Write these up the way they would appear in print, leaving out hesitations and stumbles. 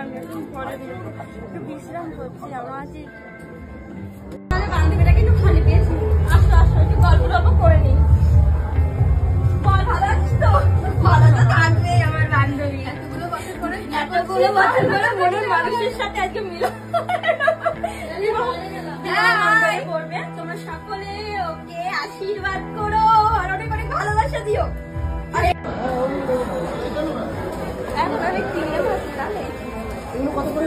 অনেকদিন পরে একটু বিশ্রাম করছি। আমার বান্ধবীটা কিন্তু খালি পেয়েছি। আসো আসো, একটু গল্প টল্প করে নিই। বল, ভালো আছিস তো? ভালো তো থাকবে আমার বান্ধবী। এতগুলো বছর ধরে মনের মানুষের সাথে আজকে মিলন করবে। তোমরা সকলে ওকে আশীর্বাদ করো আর অনেক অনেক ভালোবাসা দিও। এখন অনেক চিংড়ি মাছ তাহলে কত করে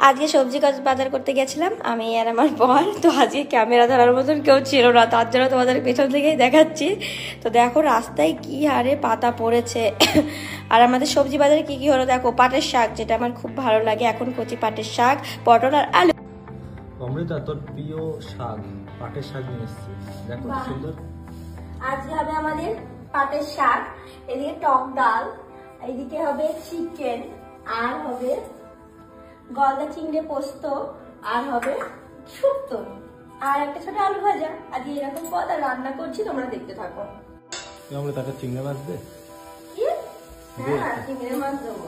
আজকে সবজি বাজার করতে গেছিলাম আমি আর আমার বর। তো আজকে ক্যামেরা ধরার মতন কেউ ছিল না, তার জন্য তোমাদের পেছন থেকেই দেখাচ্ছি। তো দেখো রাস্তায় কি হারে পাতা পড়েছে। আর আমাদের সবজি বাজারে কি কি হলো দেখো, পাটের শাক, যেটা আমার খুব ভালো লাগে। এখন কচি পাটের শাক, পটল আর আলু। অমৃতা, তোর প্রিয় শাক পাটের শাক নিয়ে এসেছি, দেখো সুন্দর। আজকে হবে আমাদের পাটের শাক, এদিকে টক ডাল, এইদিকে হবে চিকেন, আর হবে গলদা চিংড়ি পোস্ত, আর হবে শুক্তো, আর একটা ছোট আলু ভাজা। আজ এরকম পদ আর রান্না করছি, তোমরা দেখতে থাকো। আমরা তাকে চিংড়ি মাছ দে। কি? হ্যাঁ, চিংড়ি মাছ দেবো।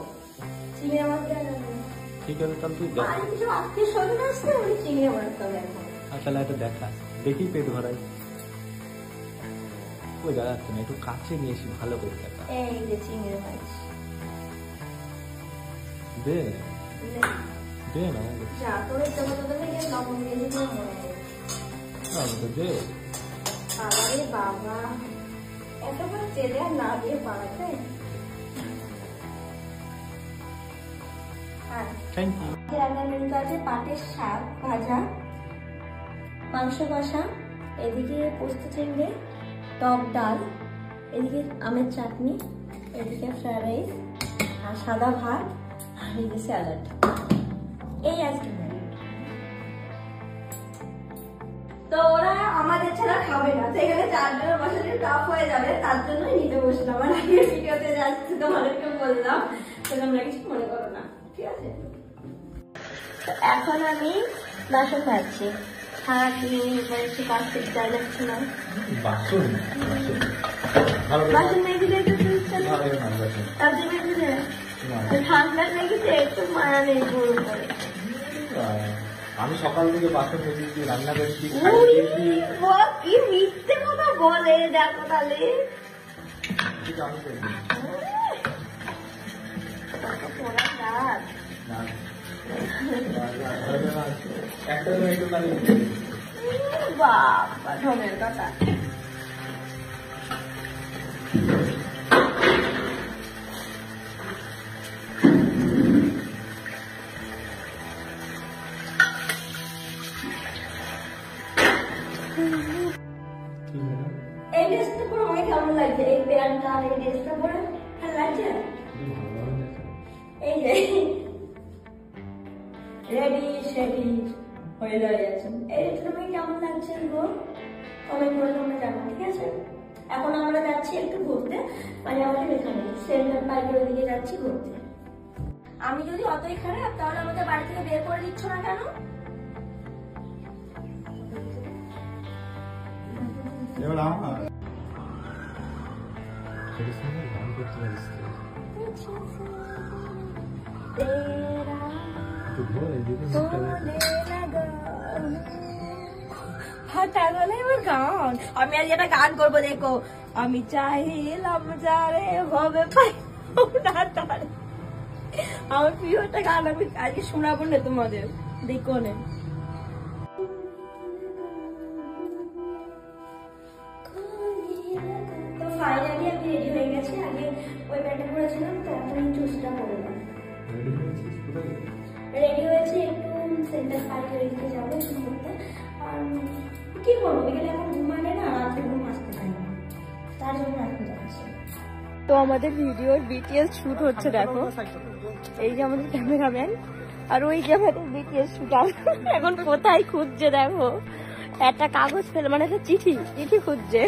চিংড়ি মাছ দেবো। ঠিক আছে, তাহলে তুই দেখ। কিছু আত্মীয় স্বজন আসছে, উনি চিংড়ি মাছ দেবে এখন। তাহলে এটা দেখা, দেখি পেট ভরাই। ওই দাঁড়াচ্ছে না, একটু কাছে নিয়ে এসি ভালো করে দেখা। এই যে চিংড়ি মাছ দে দে না, যা তোরে জমা তো দেবে, লবণ দিয়ে দিতে মনে নেই। তো দে। আরে বাবা, এতবার চেলে আর না দিয়ে পারাতে। Thank you. রান্নার মেনুতে আছে পাটের শাক ভাজা, মাংস কষা, এদিকে পোস্ত চিংড়ি, টক ডাল, এদিকে আমের চাটনি, এদিকে ফ্রাইড রাইস, আর সাদা ভাত, আর এদিকে স্যালাড। এই আজকে তো ওরা আমাদের ছাড়া খাবে না, তো এখানে চারজনের বসালে টাফ হয়ে যাবে, তার জন্যই নিতে বসলাম। আর আগে ভিডিওতে যাচ্ছি তোমাদেরকে বললাম, তো তোমরা কিছু মনে করো না, ঠিক আছে? এখন আমি বাসন মাজছি। সারাদিন একটু কাজ করতে যাচ্ছি না, বাসন মেজে ঠান্ডা লেগেছে, একটু মায়া নেই গরম করে। আমি সকাল থেকে বাসন মেজেছি, রান্না করেছি, কি মিথ্যে কথা বলে। দেখো তাহলে বাবা ঢঙের কথা। এই ড্রেসটা পরে আমাকে কেমন লাগছে? এই প্যান্টটা আর এই ড্রেসটা পরে ভালো লাগছে? এই যে রেডি শেডি হয়ে যাচ্ছে। এই ড্রেসটা আমাকে কেমন লাগছে গো? কমেন্ট করে তোমরা জানো, ঠিক আছে? এখন আমরা যাচ্ছি একটু ঘুরতে, মানে আমাদের এখানে সেন্টার পার্কের ওদিকে যাচ্ছি ঘুরতে। আমি যদি অতই খারাপ, তাহলে আমাদের বাড়ি থেকে বের করে দিচ্ছ না কেন? গান আমি আজ একটা গান করবো, দেখো। আমি চাইলাম যারে হবে আমার প্রিয় একটা গান আমি আজকে শোনাবো না তোমাদের, দেখো না। তো ফাইনালি আমি রেডি হয়ে গেছি। আগে ওই প্যান্টটা পরেছিলাম, তো এখন এই চুজটা পরলাম। রেডি হয়েছি, একটু সেন্টার পার্কের দিকে যাবো একটু ঘুরতে। আর কি করবো, বিকেলে এখন ঘুমালে না, রাত্রে ঘুম আসতে চাই না, তার জন্য এখন যাচ্ছি। তো আমাদের ভিডিওর বিটিএস শুট হচ্ছে, দেখো। এই যে আমাদের ক্যামেরাম্যান, আর ওই যে আমাদের বিটিএস শুট। এখন কোথায় খুঁজছে দেখো, একটা কাগজ ফেলে, মানে একটা চিঠি খুঁজছে।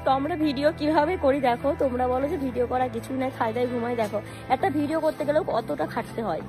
তো তো আমরা ভিডিও কিভাবে করি দেখো, তোমরা বলো যে ভিডিও করা কিছুই না, খাই দাই ঘুমাই, দেখো একটা ভিডিও করতে গেলেও কতটা খাটতে হয়।